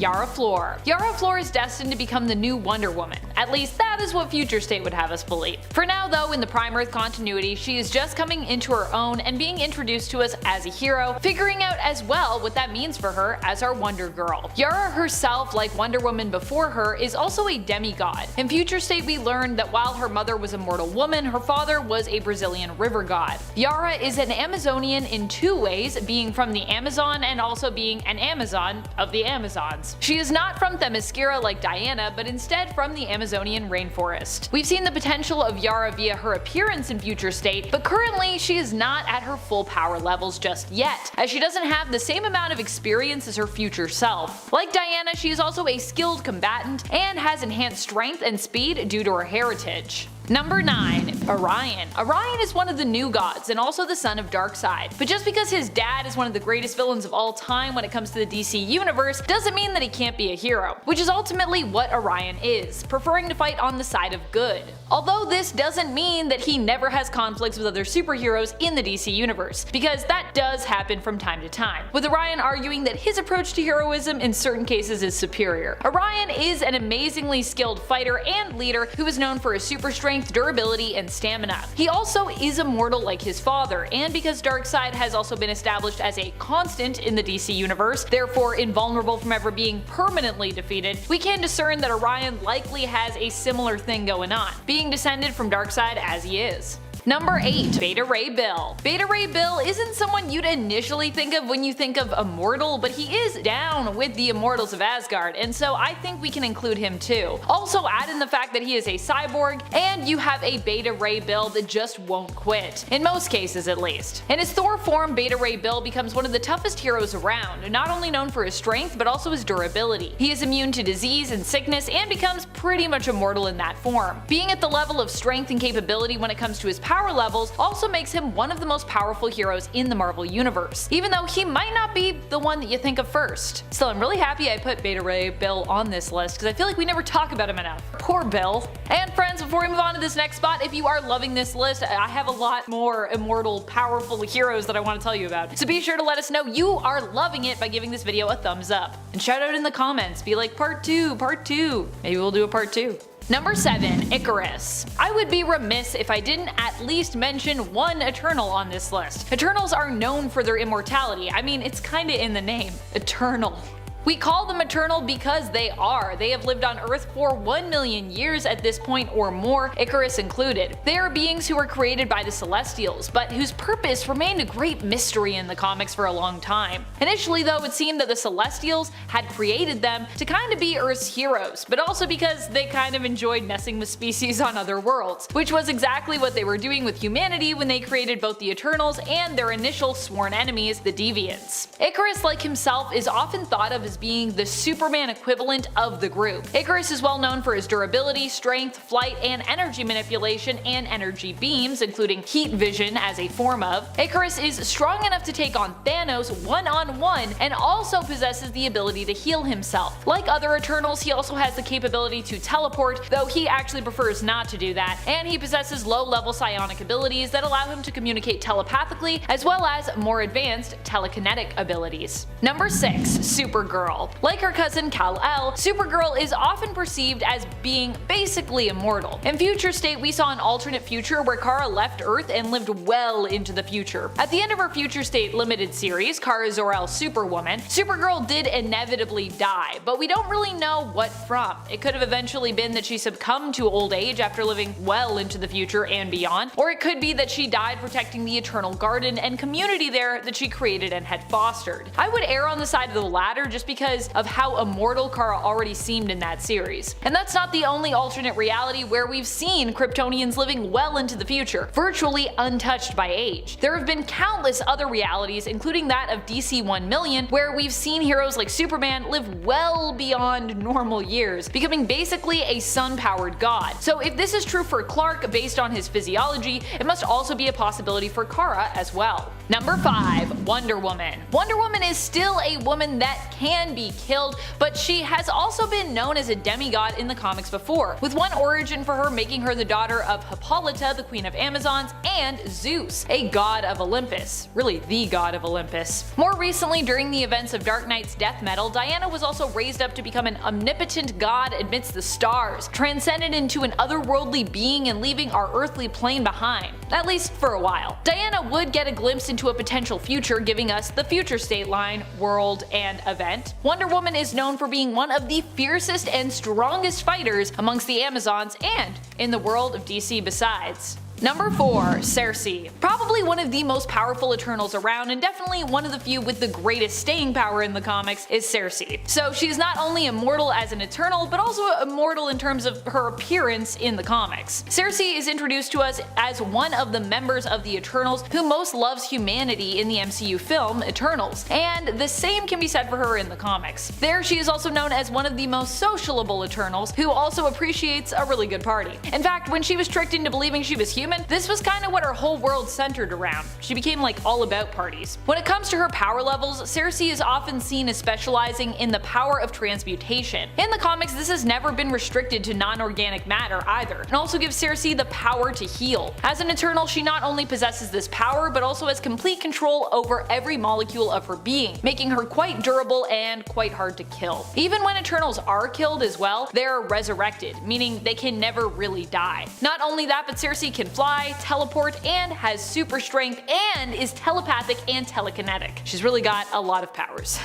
YARA FLOR. YARA FLOR is destined to become the new Wonder Woman. At least that is what Future State would have us believe. For now though, in the Prime Earth continuity, she is just coming into her own and being introduced to us as a hero, figuring out as well what that means for her as our Wonder Girl. YARA herself, like Wonder Woman before her, is also a demigod. In Future State we learned that while her mother was a mortal woman, her father was a Brazilian river god. YARA is an Amazonian in two ways, being from the Amazon and also being an Amazon of the Amazons. She is not from Themyscira like Diana, but instead from the Amazonian rainforest. We've seen the potential of YARA via her appearance in Future State, but currently she is not at her full power levels just yet, as she doesn't have the same amount of experience as her future self. Like Diana, she is also a skilled combatant and has enhanced strength and speed due to her heritage. Number 9. Orion. Orion is one of the new gods and also the son of Darkseid, but just because his dad is one of the greatest villains of all time when it comes to the DC universe doesn't mean that he can't be a hero, which is ultimately what Orion is, preferring to fight on the side of good. Although this doesn't mean that he never has conflicts with other superheroes in the DC universe, because that does happen from time to time, with Orion arguing that his approach to heroism in certain cases is superior. Orion is an amazingly skilled fighter and leader who is known for his super strength, durability, and stamina. He also is immortal like his father, and because Darkseid has also been established as a constant in the DC universe, therefore invulnerable from ever being permanently defeated, we can discern that Orion likely has a similar thing going on, being descended from Darkseid as he is. Number 8. Beta Ray Bill. Beta Ray Bill isn't someone you'd initially think of when you think of immortal, but he is down with the Immortals of Asgard, and so I think we can include him too. Also add in the fact that he is a cyborg, and you have a Beta Ray Bill that just won't quit, in most cases at least. In his Thor form, Beta Ray Bill becomes one of the toughest heroes around, not only known for his strength but also his durability. He is immune to disease and sickness and becomes pretty much immortal in that form. Being at the level of strength and capability when it comes to his power levels also makes him one of the most powerful heroes in the Marvel universe, even though he might not be the one that you think of first. Still, I'm really happy I put Beta Ray Bill on this list because I feel like we never talk about him enough. Poor Bill. And friends, before we move on to this next spot, if you are loving this list, I have a lot more immortal, powerful heroes that I want to tell you about. So be sure to let us know you are loving it by giving this video a thumbs up. And shout out in the comments, be like part 2, part 2. Maybe we'll do a part 2. Number 7. Icarus. I would be remiss if I didn't at least mention one Eternal on this list. Eternals are known for their immortality. I mean, it's kinda in the name. Eternal. We call them eternal because they are. They have lived on Earth for 1 million years at this point or more, Icarus included. They are beings who were created by the Celestials, but whose purpose remained a great mystery in the comics for a long time. Initially though, it seemed that the Celestials had created them to kind of be Earth's heroes, but also because they kind of enjoyed messing with species on other worlds, which was exactly what they were doing with humanity when they created both the Eternals and their initial sworn enemies, the Deviants. Icarus, like himself, is often thought of as being the Superman equivalent of the group. Icarus is well known for his durability, strength, flight, and energy manipulation and energy beams, including heat vision as a form of. Icarus is strong enough to take on Thanos one-on-one and also possesses the ability to heal himself. Like other Eternals, he also has the capability to teleport, though he actually prefers not to do that, and he possesses low-level psionic abilities that allow him to communicate telepathically, as well as more advanced telekinetic abilities. Number 6. Supergirl. Like her cousin Kal-El, Supergirl is often perceived as being basically immortal. In Future State, we saw an alternate future where Kara left Earth and lived well into the future. At the end of her Future State limited series, Kara Zor-El Superwoman, Supergirl did inevitably die, but we don't really know what from. It could have eventually been that she succumbed to old age after living well into the future and beyond, or it could be that she died protecting the Eternal Garden and community there that she created and had fostered. I would err on the side of the latter just because of how immortal Kara already seemed in that series. And that's not the only alternate reality where we've seen Kryptonians living well into the future, virtually untouched by age. There have been countless other realities, including that of DC 1 million, where we've seen heroes like Superman live well beyond normal years, becoming basically a sun-powered god. So if this is true for Clark based on his physiology, it must also be a possibility for Kara as well. Number 5. Wonder Woman. Wonder Woman is still a woman that can be killed, but she has also been known as a demigod in the comics before, with one origin for her making her the daughter of Hippolyta, the Queen of Amazons, and Zeus, a god of Olympus. Really, the god of Olympus. More recently, during the events of Dark Knight's death metal, Diana was also raised up to become an omnipotent god amidst the stars, transcended into an otherworldly being and leaving our earthly plane behind, at least for a while. Diana would get a glimpse into a potential future, giving us the Future State line, world, and event. Wonder Woman is known for being one of the fiercest and strongest fighters amongst the Amazons and in the world of DC besides. Number 4. Cersei. Probably one of the most powerful Eternals around, and definitely one of the few with the greatest staying power in the comics, is Cersei. So she's not only immortal as an Eternal, but also immortal in terms of her appearance in the comics. Cersei is introduced to us as one of the members of the Eternals who most loves humanity in the MCU film Eternals, and the same can be said for her in the comics. There she is also known as one of the most sociable Eternals, who also appreciates a really good party. In fact, when she was tricked into believing she was human, this was kinda what her whole world centered around. She became like all about parties. When it comes to her power levels, Cersei is often seen as specializing in the power of transmutation. In the comics, this has never been restricted to non-organic matter either, and also gives Cersei the power to heal. As an Eternal, she not only possesses this power, but also has complete control over every molecule of her being, making her quite durable and quite hard to kill. Even when Eternals are killed as well, they're resurrected, meaning they can never really die. Not only that, but Cersei can fly, teleport, and has super strength, and is telepathic and telekinetic. She's really got a lot of powers.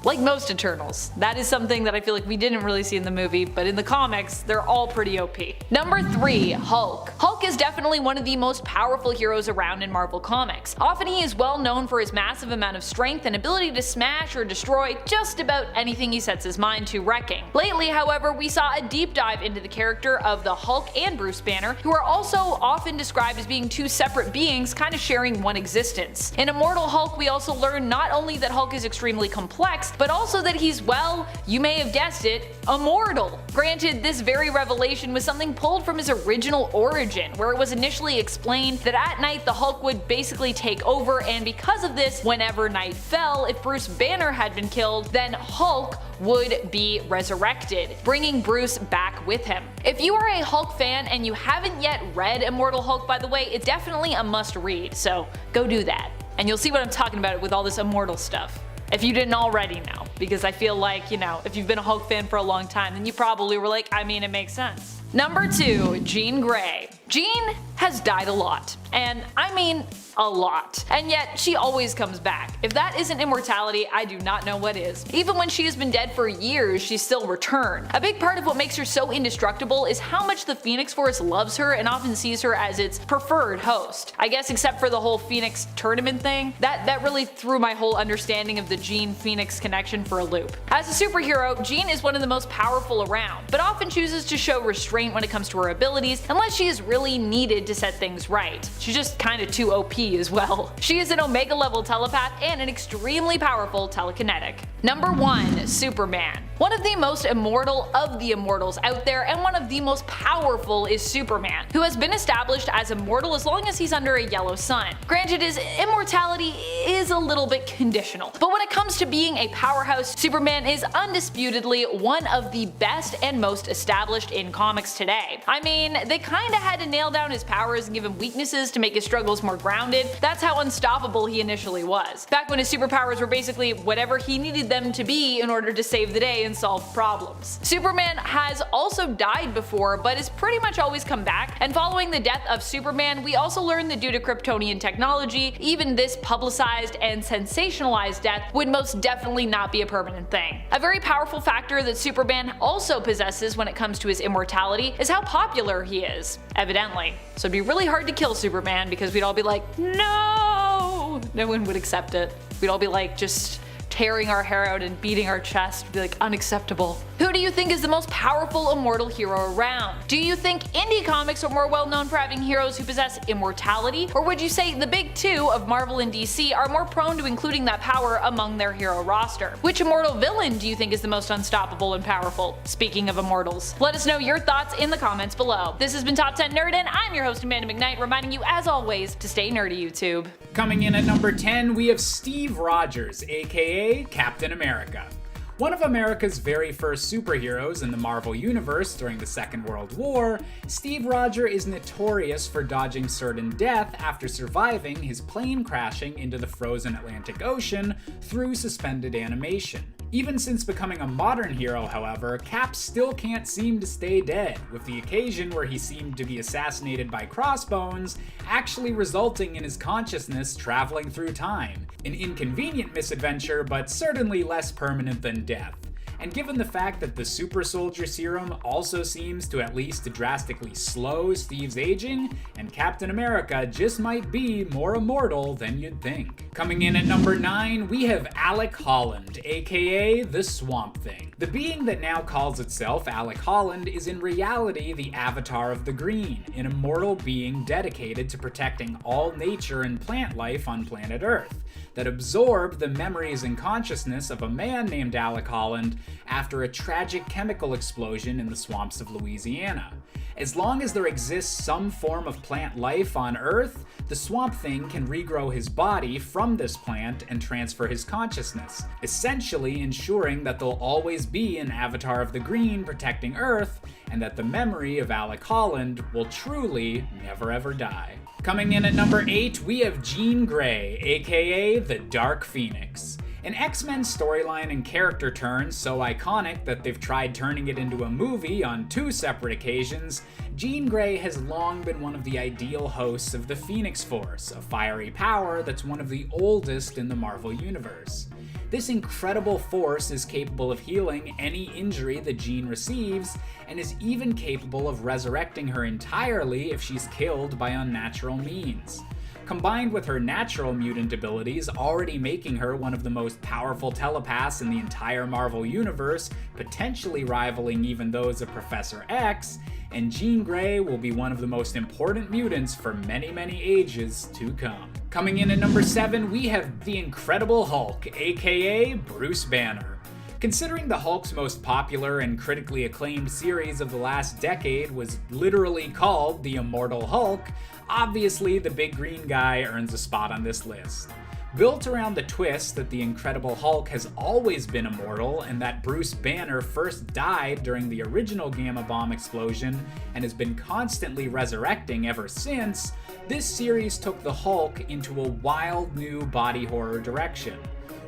Like most Eternals. That is something that I feel like we didn't really see in the movie, but in the comics, they're all pretty OP. Number 3. Hulk. Hulk is definitely one of the most powerful heroes around in Marvel Comics. Often he is well known for his massive amount of strength and ability to smash or destroy just about anything he sets his mind to wrecking. Lately, however, we saw a deep dive into the character of the Hulk and Bruce Banner, who are also often described as being two separate beings kind of sharing one existence. In Immortal Hulk, we also learn not only that Hulk is extremely complex, but also that he's, well, you may have guessed it, immortal. Granted, this very revelation was something pulled from his original origin, where it was initially explained that at night the Hulk would basically take over, and because of this, whenever night fell, if Bruce Banner had been killed, then Hulk would be resurrected, bringing Bruce back with him. If you are a Hulk fan and you haven't yet read Immortal Hulk, by the way, it's definitely a must read, so go do that. And you'll see what I'm talking about with all this immortal stuff, if you didn't already know, because I feel like, you know, if you've been a Hulk fan for a long time, then you probably were like, I mean, it makes sense. Number 2. Jean Grey. Jean has died a lot, and I mean a lot, and yet she always comes back. If that isn't immortality, I do not know what is. Even when she has been dead for years, she still returns. A big part of what makes her so indestructible is how much the Phoenix Force loves her and often sees her as its preferred host. I guess except for the whole Phoenix tournament thing, that really threw my whole understanding of the Jean-Phoenix connection for a loop. As a superhero, Jean is one of the most powerful around, but often chooses to show restraint when it comes to her abilities unless she is really needed to set things right. She's just kinda too OP as well. She is an Omega level telepath and an extremely powerful telekinetic. Number 1. Superman. One of the most immortal of the immortals out there, and one of the most powerful, is Superman, who has been established as immortal as long as he's under a yellow sun. Granted, his immortality is a little bit conditional, but when it comes to being a powerhouse, Superman is undisputedly one of the best and most established in comics today. I mean, they kinda had to nail down his powers and give him weaknesses to make his struggles more grounded. That's how unstoppable he initially was, back when his superpowers were basically whatever he needed them to be in order to save the day and solve problems. Superman has also died before, but has pretty much always come back, and following the death of Superman, we also learned that due to Kryptonian technology, even this publicized and sensationalized death would most definitely not be a permanent thing. A very powerful factor that Superman also possesses when it comes to his immortality is how popular he is, evidently. So it'd be really hard to kill Superman because we'd all be like, no! No one would accept it. We'd all be like, just tearing our hair out and beating our chest, would be like, unacceptable. Who do you think is the most powerful immortal hero around? Do you think indie comics are more well known for having heroes who possess immortality, or would you say the big two of Marvel and DC are more prone to including that power among their hero roster? Which immortal villain do you think is the most unstoppable and powerful? Speaking of immortals, let us know your thoughts in the comments below. This has been Top 10 Nerd, and I'm your host Amanda McKnight, reminding you as always to stay nerdy, YouTube. Coming in at number 10, we have Steve Rogers, aka Captain America. One of America's very first superheroes in the Marvel Universe during the Second World War, Steve Rogers is notorious for dodging certain death after surviving his plane crashing into the frozen Atlantic Ocean through suspended animation. Even since becoming a modern hero, however, Cap still can't seem to stay dead, with the occasion where he seemed to be assassinated by Crossbones actually resulting in his consciousness traveling through time. An inconvenient misadventure, but certainly less permanent than death. And given the fact that the Super Soldier Serum also seems to at least drastically slow Steve's aging, and Captain America just might be more immortal than you'd think. Coming in at number 9, we have Alec Holland, aka the Swamp Thing. The being that now calls itself Alec Holland is in reality the Avatar of the Green, an immortal being dedicated to protecting all nature and plant life on planet Earth, that absorbed the memories and consciousness of a man named Alec Holland after a tragic chemical explosion in the swamps of Louisiana. As long as there exists some form of plant life on Earth, the Swamp Thing can regrow his body from this plant and transfer his consciousness, essentially ensuring that there'll always be an Avatar of the Green protecting Earth, and that the memory of Alec Holland will truly never ever die. Coming in at number 8, we have Jean Grey, aka the Dark Phoenix. An X-Men storyline and character turn so iconic that they've tried turning it into a movie on 2 separate occasions, Jean Grey has long been one of the ideal hosts of the Phoenix Force, a fiery power that's one of the oldest in the Marvel Universe. This incredible force is capable of healing any injury that Jean receives, and is even capable of resurrecting her entirely if she's killed by unnatural means. Combined with her natural mutant abilities already making her one of the most powerful telepaths in the entire Marvel Universe, potentially rivaling even those of Professor X, and Jean Grey will be one of the most important mutants for many, many ages to come. Coming in at number 7, we have the Incredible Hulk, aka Bruce Banner. Considering the Hulk's most popular and critically acclaimed series of the last decade was literally called the Immortal Hulk, obviously the big green guy earns a spot on this list. Built around the twist that the Incredible Hulk has always been immortal and that Bruce Banner first died during the original Gamma Bomb explosion and has been constantly resurrecting ever since, this series took the Hulk into a wild new body horror direction.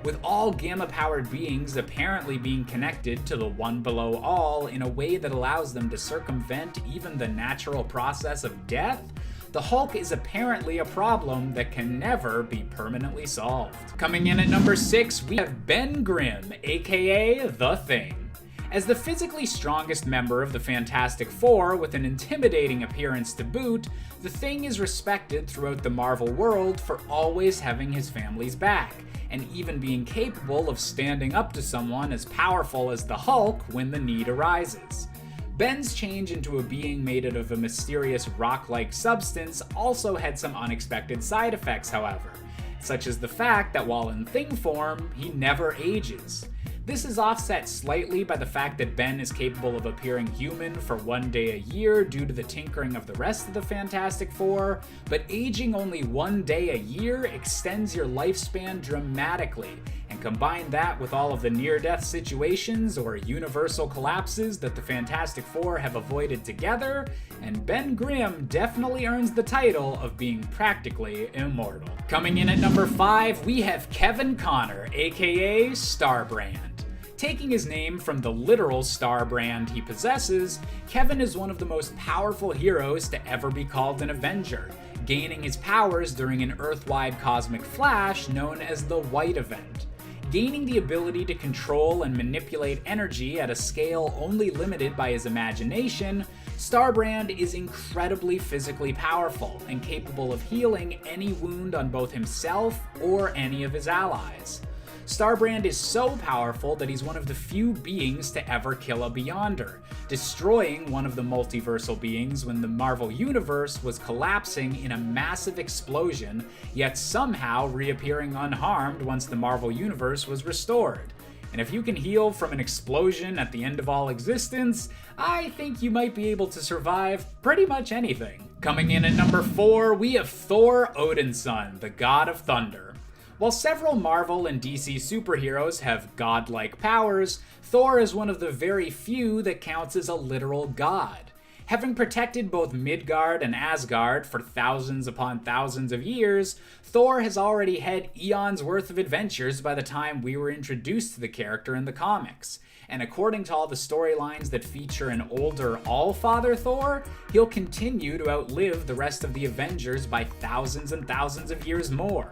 With all Gamma-powered beings apparently being connected to the One Below All in a way that allows them to circumvent even the natural process of death, the Hulk is apparently a problem that can never be permanently solved. Coming in at number 6, we have Ben Grimm, aka The Thing. As the physically strongest member of the Fantastic Four with an intimidating appearance to boot, the Thing is respected throughout the Marvel world for always having his family's back, and even being capable of standing up to someone as powerful as the Hulk when the need arises. Ben's change into a being made out of a mysterious rock-like substance also had some unexpected side effects, however, such as the fact that while in Thing form, he never ages. This is offset slightly by the fact that Ben is capable of appearing human for 1 day a year due to the tinkering of the rest of the Fantastic Four, but aging only 1 day a year extends your lifespan dramatically, and combine that with all of the near-death situations or universal collapses that the Fantastic Four have avoided together, and Ben Grimm definitely earns the title of being practically immortal. Coming in at number 5, we have Kevin Connor, aka STARBRAND. Taking his name from the literal star brand he possesses, Kevin is one of the most powerful heroes to ever be called an Avenger, gaining his powers during an Earth-wide cosmic flash known as the White Event. Gaining the ability to control and manipulate energy at a scale only limited by his imagination, STARBRAND is incredibly physically powerful and capable of healing any wound on both himself or any of his allies. STARBRAND is so powerful that he's one of the few beings to ever kill a Beyonder, destroying one of the multiversal beings when the Marvel Universe was collapsing in a massive explosion, yet somehow reappearing unharmed once the Marvel Universe was restored. And if you can heal from an explosion at the end of all existence, I think you might be able to survive pretty much anything. Coming in at number 4, we have Thor Odinson, the god of thunder. While several Marvel and DC superheroes have godlike powers, Thor is one of the very few that counts as a literal god. Having protected both Midgard and Asgard for thousands upon thousands of years, Thor has already had eons worth of adventures by the time we were introduced to the character in the comics. And according to all the storylines that feature an older All-Father Thor, he'll continue to outlive the rest of the Avengers by thousands and thousands of years more.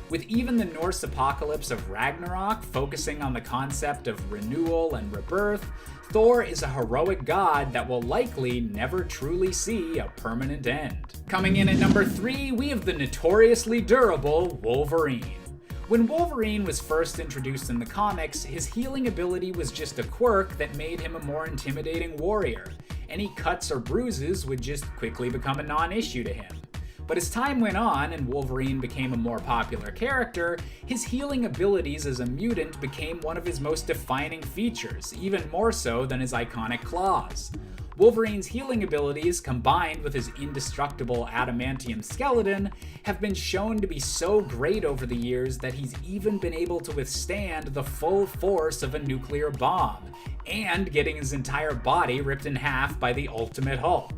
With even the Norse apocalypse of Ragnarok focusing on the concept of renewal and rebirth, Thor is a heroic god that will likely never truly see a permanent end. Coming in at number 3, we have the notoriously durable Wolverine. When Wolverine was first introduced in the comics, his healing ability was just a quirk that made him a more intimidating warrior. Any cuts or bruises would just quickly become a non-issue to him. But as time went on and Wolverine became a more popular character, his healing abilities as a mutant became one of his most defining features, even more so than his iconic claws. Wolverine's healing abilities, combined with his indestructible adamantium skeleton, have been shown to be so great over the years that he's even been able to withstand the full force of a nuclear bomb, and getting his entire body ripped in half by the Ultimate Hulk.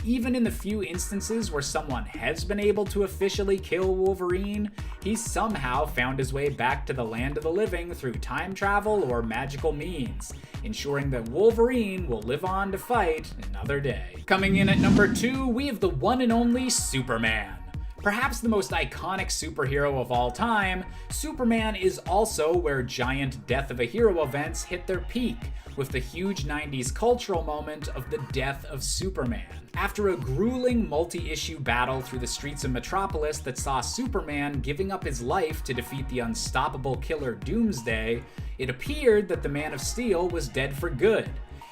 Even in the few instances where someone has been able to officially kill Wolverine, he's somehow found his way back to the land of the living through time travel or magical means, ensuring that Wolverine will live on to fight another day. Coming in at number 2, we have the one and only Superman. Perhaps the most iconic superhero of all time, Superman is also where giant death of a hero events hit their peak, with the huge 90s cultural moment of the death of Superman. After a grueling multi-issue battle through the streets of Metropolis that saw Superman giving up his life to defeat the unstoppable killer Doomsday, it appeared that the Man of Steel was dead for good.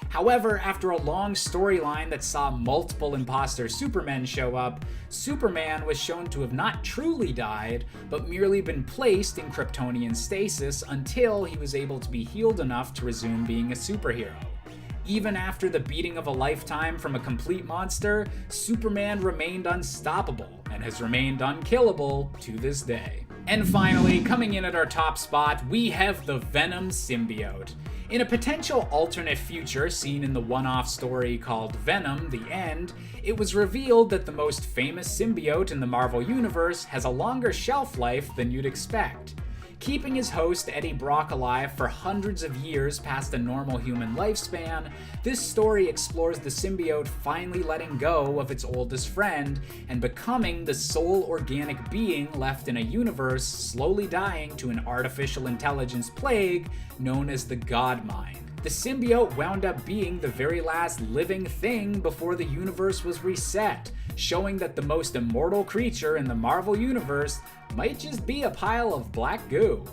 However, after a long storyline that saw multiple imposter Supermen show up, Superman was shown to have not truly died, but merely been placed in Kryptonian stasis until he was able to be healed enough to resume being a superhero. Even after the beating of a lifetime from a complete monster, Superman remained unstoppable and has remained unkillable to this day. And finally, coming in at our top spot, we have the Venom symbiote. In a potential alternate future seen in the one-off story called Venom: The End, it was revealed that the most famous symbiote in the Marvel Universe has a longer shelf life than you'd expect. Keeping his host Eddie Brock alive for hundreds of years past a normal human lifespan, this story explores the symbiote finally letting go of its oldest friend and becoming the sole organic being left in a universe slowly dying to an artificial intelligence plague known as the God Mind. The symbiote wound up being the very last living thing before the universe was reset, showing that the most immortal creature in the Marvel Universe might just be a pile of black goo.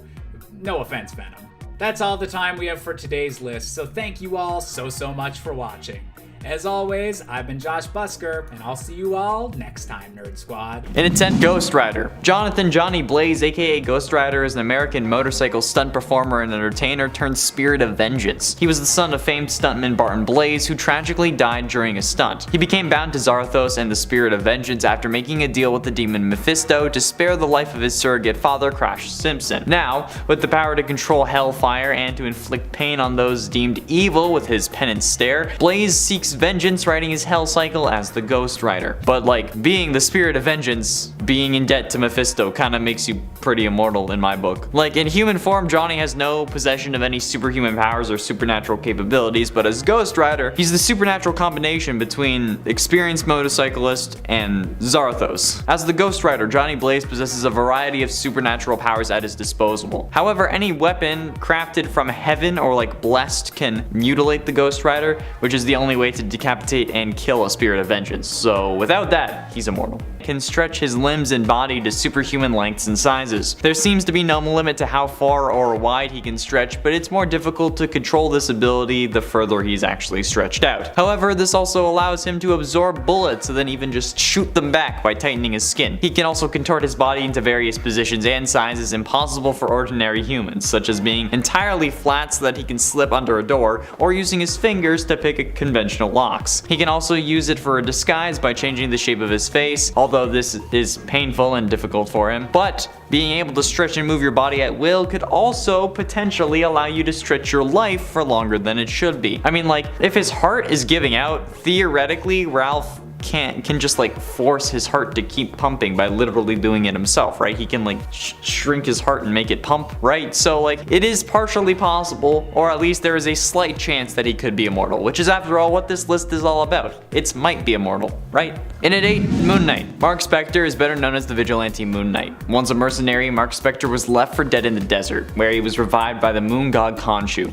No offense, Venom. That's all the time we have for today's list, so thank you all so much for watching. As always, I've been Josh Busker, and I'll see you all next time, Nerd Squad. In its 10th Ghost Rider. Jonathan Johnny Blaze, aka Ghost Rider, is an American motorcycle stunt performer and entertainer turned spirit of vengeance. He was the son of famed stuntman Barton Blaze, who tragically died during a stunt. He became bound to Zarthos and the spirit of vengeance after making a deal with the demon Mephisto to spare the life of his surrogate father, Crash Simpson. Now, with the power to control hellfire and to inflict pain on those deemed evil with his penance stare, Blaze seeks vengeance, riding his hell cycle as the Ghost Rider. But like, being the spirit of vengeance, being in debt to Mephisto kinda makes you pretty immortal in my book. Like, in human form, Johnny has no possession of any superhuman powers or supernatural capabilities, but as Ghost Rider, he's the supernatural combination between experienced motorcyclist and Zarthos. As the Ghost Rider, Johnny Blaze possesses a variety of supernatural powers at his disposal. However, any weapon crafted from heaven or like blessed can mutilate the Ghost Rider, which is the only way to decapitate and kill a spirit of vengeance. So without that, he's immortal. Can stretch his limbs and body to superhuman lengths and sizes. There seems to be no limit to how far or wide he can stretch, but it's more difficult to control this ability the further he's actually stretched out. However, this also allows him to absorb bullets and then even just shoot them back by tightening his skin. He can also contort his body into various positions and sizes impossible for ordinary humans, such as being entirely flat so that he can slip under a door, or using his fingers to pick a conventional original locks. He can also use it for a disguise by changing the shape of his face, although this is painful and difficult for him. But being able to stretch and move your body at will could also potentially allow you to stretch your life for longer than it should be. I mean, like, if his heart is giving out, theoretically Ralph can just like force his heart to keep pumping by literally doing it himself, right? He can like shrink his heart and make it pump, right? So like it is partially possible, or at least there is a slight chance that he could be immortal, which is after all what this list is all about. It's might be immortal, right? In at 8, Moon Knight. Mark Spectre is better known as the vigilante Moon Knight. Once a mercenary, Mark Spectre was left for dead in the desert, where he was revived by the moon god Khonshu.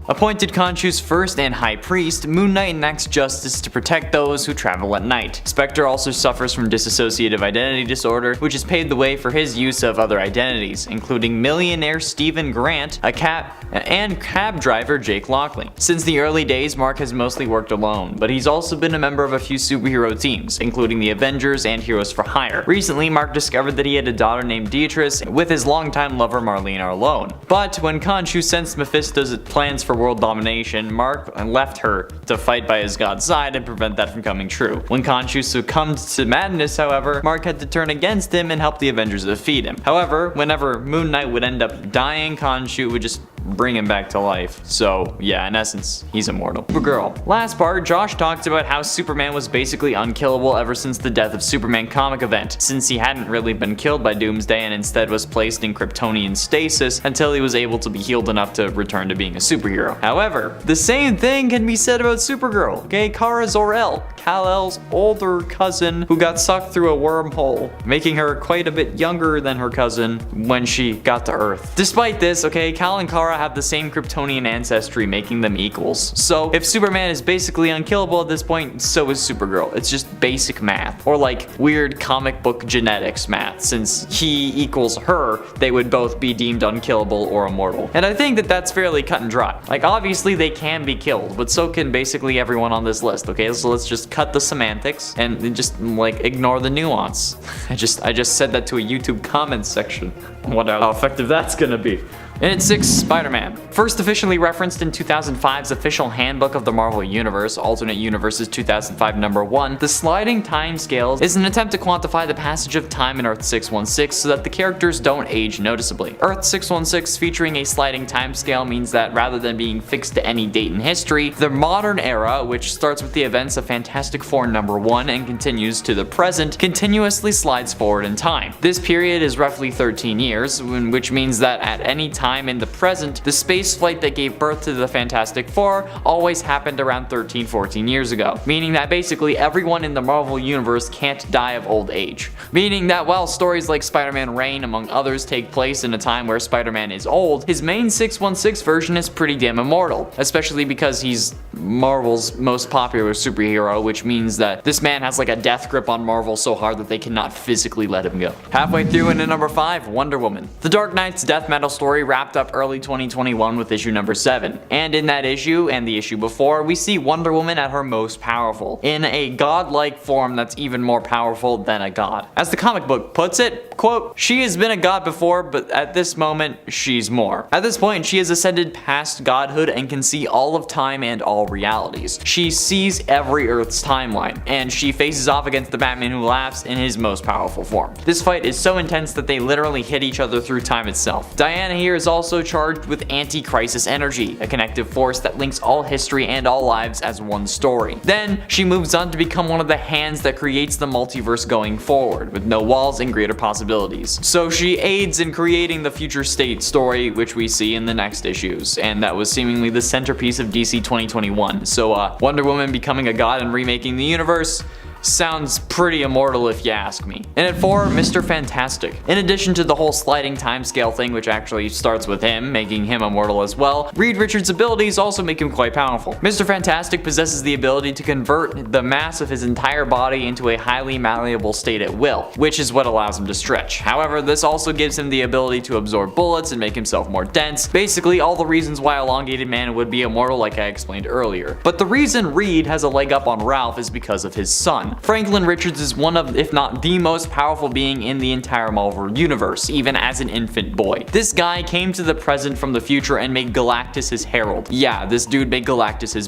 Appointed Khonshu's first and high priest, Moon Knight enacts justice to protect those who travel at night. Spectre also suffers from dissociative identity disorder, which has paved the way for his use of other identities, including millionaire Stephen Grant, and cab driver Jake Lockley. Since the early days, Mark has mostly worked alone, but he's also been a member of a few superhero teams, including the Avengers and Heroes for Hire. Recently, Mark discovered that he had a daughter named Beatrice with his longtime lover Marlene Arlone. But when Khonshu sensed Mephisto's plans for world domination, Mark left her to fight by his god's side and prevent that from coming true. When Khonshu succumbed to madness, however, Mark had to turn against him and help the Avengers defeat him. However, whenever Moon Knight would end up dying, Khonshu would just bring him back to life. So yeah, in essence, he's immortal. Supergirl. Last part, Josh talked about how Superman was basically unkillable ever since the Death of Superman comic event, since he hadn't really been killed by Doomsday and instead was placed in Kryptonian stasis until he was able to be healed enough to return to being a superhero. However, the same thing can be said about Supergirl, okay? Kara Zor-El, Kal-El's older cousin who got sucked through a wormhole, making her quite a bit younger than her cousin when she got to Earth. Despite this, okay, Kal and Kara have the same Kryptonian ancestry, making them equals. So if Superman is basically unkillable at this point, so is Supergirl. It's just basic math, or like weird comic book genetics math. Since he equals her, they would both be deemed unkillable or immortal. And I think that that's fairly cut and dry. Like obviously they can be killed, but so can basically everyone on this list, okay? So let's just cut the semantics and just like ignore the nuance. I just said that to a YouTube comments section. Wonder how effective that's gonna be. And at 6, Spider-Man. First officially referenced in 2005's official handbook of the Marvel Universe, Alternate Universes 2005 number 1, the sliding time scales is an attempt to quantify the passage of time in Earth 616 so that the characters don't age noticeably. Earth 616 featuring a sliding time scale means that rather than being fixed to any date in history, the modern era, which starts with the events of Fantastic Four number 1 and continues to the present, continuously slides forward in time. This period is roughly 13 years, which means that at any time in the present, the space flight that gave birth to the Fantastic Four always happened around 13-14 years ago, meaning that basically everyone in the Marvel Universe can't die of old age. Meaning that while stories like Spider-Man Reign, among others, take place in a time where Spider-Man is old, his main 616 version is pretty damn immortal, especially because he's Marvel's most popular superhero, which means that this man has like a death grip on Marvel so hard that they cannot physically let him go. Halfway through into number 5, Wonder Woman. The Dark Knight's death metal story wrapped up early 2021 with issue number 7. And in that issue, and the issue before, we see Wonder Woman at her most powerful, in a godlike form that's even more powerful than a god. As the comic book puts it, quote, "She has been a god before, but at this moment, she's more. At this point, she has ascended past godhood and can see all of time and all realities. She sees every Earth's timeline, and she faces off against the Batman who laughs in his most powerful form. This fight is so intense that they literally hit each other through time itself. Diana here is also charged with anti-crisis energy, a connective force that links all history and all lives as one story. Then, she moves on to become one of the hands that creates the multiverse going forward, with no walls and greater possibilities. So she aids in creating the future state story, which we see in the next issues, and that was seemingly the centerpiece of DC 2021. So Wonder Woman becoming a god and remaking the universe sounds pretty immortal if you ask me. And at 4, Mr. Fantastic. In addition to the whole sliding timescale thing, which actually starts with him, making him immortal as well, Reed Richards' abilities also make him quite powerful. Mr. Fantastic possesses the ability to convert the mass of his entire body into a highly malleable state at will, which is what allows him to stretch. However, this also gives him the ability to absorb bullets and make himself more dense, basically all the reasons why Elongated Man would be immortal like I explained earlier. But the reason Reed has a leg up on Ralph is because of his son. Franklin Richards is one of, if not the most powerful being in the entire Marvel universe, even as an infant boy. This guy came to the present from the future and made Galactus his herald. Yeah, this dude made Galactus his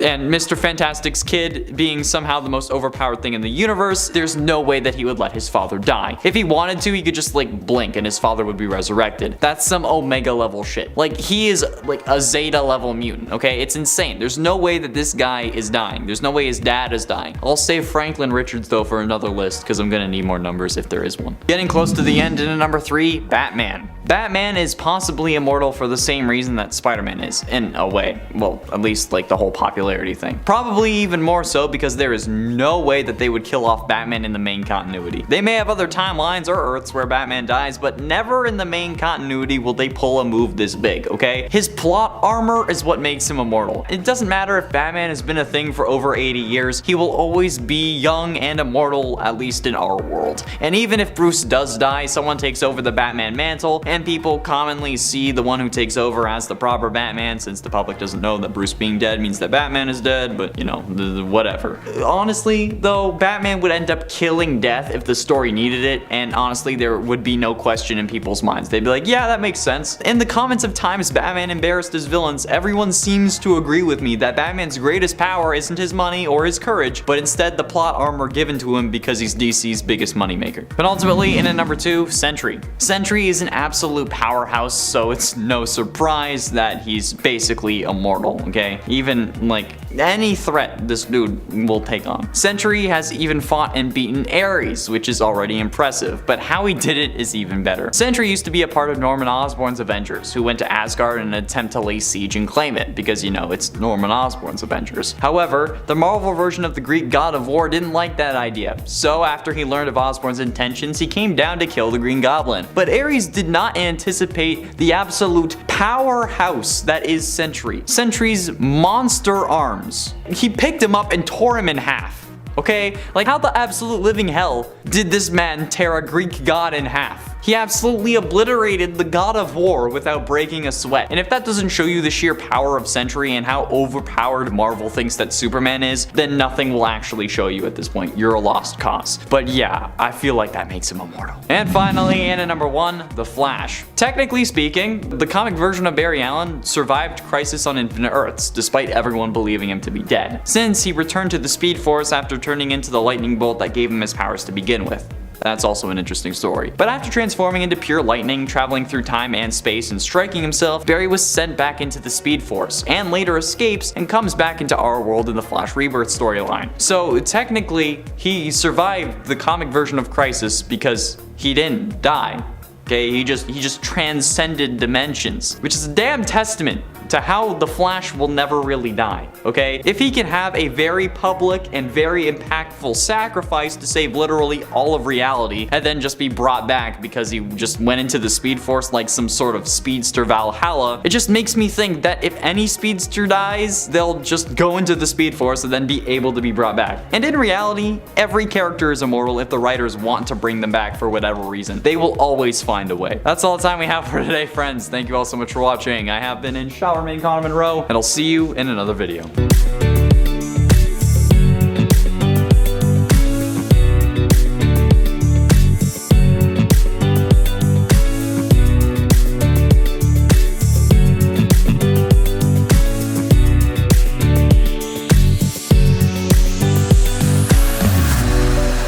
And Mr. Fantastic's kid being somehow the most overpowered thing in the universe, there's no way that he would let his father die. If he wanted to, he could just like blink and his father would be resurrected. That's some Omega level shit. Like, he is like a Zeta level mutant, okay? It's insane. There's no way that this guy is dying. There's no way his dad is dying. I'll save Franklin Richards though for another list because I'm gonna need more numbers if there is one. Getting close to the end in number 3, Batman. Batman is possibly immortal for the same reason that Spider-Man is, in a way. Well, at least like the whole popularity thing. Probably even more so because there is no way that they would kill off Batman in the main continuity. They may have other timelines or Earths where Batman dies, but never in the main continuity will they pull a move this big, okay? His plot armor is what makes him immortal. It doesn't matter if Batman has been a thing for over 80 years, he will always be young and immortal, at least in our world. And even if Bruce does die, someone takes over the Batman mantle, and people commonly see the one who takes over as the proper Batman, since the public doesn't know that Bruce being dead means that Batman is dead, but you know, whatever. Honestly, though, Batman would end up killing Death if the story needed it, and honestly, there would be no question in people's minds. They'd be like, yeah, that makes sense. In the comments of times Batman embarrassed his villains, everyone seems to agree with me that Batman's greatest power isn't his money or his courage, but instead the plot armor given to him because he's DC's biggest moneymaker. But ultimately, in at number 2, Sentry. Sentry is an absolute powerhouse, so it's no surprise that he's basically immortal, okay? Even like any threat this dude will take on. Sentry has even fought and beaten Ares, which is already impressive, but how he did it is even better. Sentry used to be a part of Norman Osborn's Avengers, who went to Asgard in an attempt to lay siege and claim it, because you know, it's Norman Osborn's Avengers. However, the Marvel version of the Greek god of war didn't like that idea, so after he learned of Osborn's intentions, he came down to kill the Green Goblin. But Ares did not anticipate the absolute powerhouse that is Sentry. Sentry's monster arms. He picked him up and tore him in half. Okay? Like, how the absolute living hell did this man tear a Greek god in half? He absolutely obliterated the god of war without breaking a sweat. And if that doesn't show you the sheer power of Sentry and how overpowered Marvel thinks that Superman is, then nothing will actually show you at this point. You're a lost cause. But yeah, I feel like that makes him immortal. And finally, in at number 1, The Flash. Technically speaking, the comic version of Barry Allen survived Crisis on Infinite Earths, despite everyone believing him to be dead, since he returned to the Speed Force after turning into the lightning bolt that gave him his powers to begin with. That's also an interesting story. But after transforming into pure lightning, traveling through time and space, and striking himself, Barry was sent back into the Speed Force, and later escapes and comes back into our world in the Flash Rebirth storyline. So technically, he survived the comic version of Crisis because he didn't die. Okay, he just transcended dimensions, which is a damn testament to how the Flash will never really die, okay? If he can have a very public and very impactful sacrifice to save literally all of reality and then just be brought back because he just went into the Speed Force like some sort of speedster Valhalla, it just makes me think that if any speedster dies, they'll just go into the Speed Force and then be able to be brought back. And in reality, every character is immortal if the writers want to bring them back for whatever reason. They will always find a way. That's all the time we have for today, friends. Thank you all so much for watching. I have been in Showerman Connor Monroe, and I'll see you in another video.